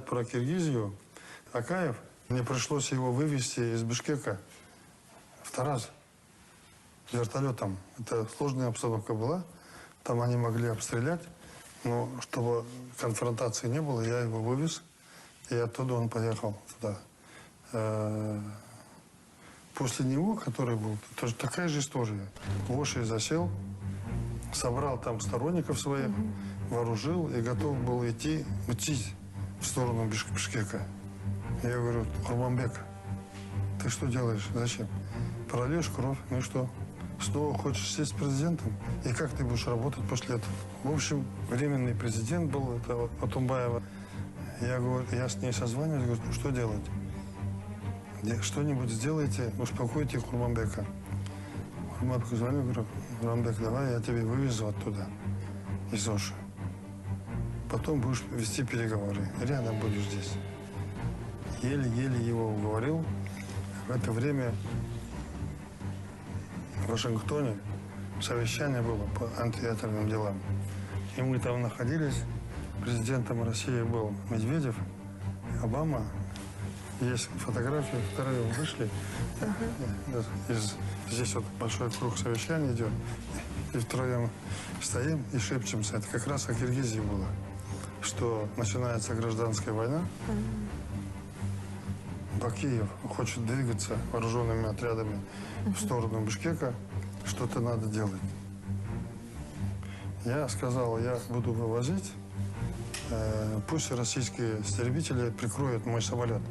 сказать про Киргизию. Акаев, мне пришлось его вывести из Бишкека в Тараз вертолетом. Это сложная обстановка была. Там они могли обстрелять. Но чтобы конфронтации не было, я его вывез. И оттуда он поехал туда. После него, который был, тоже такая же история. В Оши засел, собрал там сторонников своих, вооружил и готов был идти в сторону Бишкека. Я говорю: Курманбек, ты что делаешь? Зачем? Прольешь кровь, ну и что? Снова хочешь сесть президентом? И как ты будешь работать после этого? В общем, временный президент был, это Атумбаева. Я говорю, я с ней созваниваюсь, говорю: ну что делать? Что-нибудь сделайте, успокойте Курманбека. Курманбеку звоню, говорю: Курманбек, давай я тебя вывезу оттуда, из Оши. Потом будешь вести переговоры. Рядом будешь здесь. Еле-еле его уговорил. В это время в Вашингтоне совещание было по антиядерным делам. И мы там находились. Президентом России был Медведев, Обама. Есть фотографии, вторые вышли. Здесь вот большой круг совещаний идет. И втроем стоим и шепчемся. Это как раз о Киргизии было. Что начинается гражданская война. Бакиев хочет двигаться вооруженными отрядами в сторону Бишкека. Что-то надо делать. Я сказал, я буду вывозить. Пусть российские истребители прикроют мой самолет,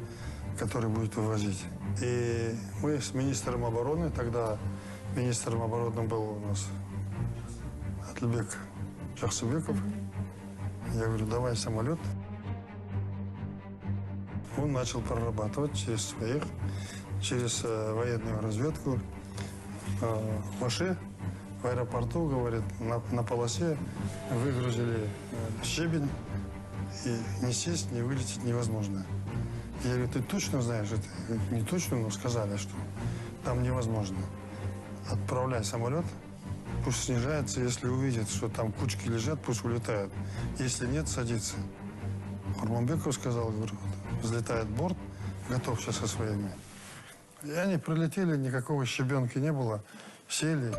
который будет вывозить. И мы с министром обороны, тогда министром обороны был у нас Атлбек Жаксыбеков. Я говорю: давай самолет. Он начал прорабатывать через своих, через военную разведку. В Оши, в аэропорту, говорит, на полосе выгрузили щебень, и не сесть, не вылететь невозможно. Я говорю: ты точно знаешь это? Не точно, но сказали, что там невозможно. Отправляй самолет, пусть снижается, если увидит, что там кучки лежат, пусть улетают. Если нет, садится. Курманбеков сказал, говорю: взлетает борт, готов сейчас со своими. И они прилетели, никакого щебенки не было. Сели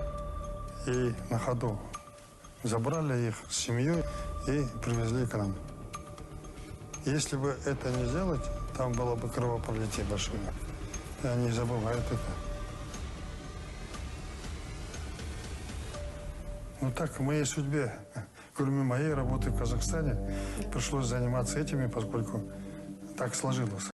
и на ходу забрали их с семьей и привезли к нам. Если бы это не сделать, там было бы кровопролитие большое. И они забывают это. Ну так, в моей судьбе, кроме моей работы в Казахстане, пришлось заниматься этими, поскольку так сложилось.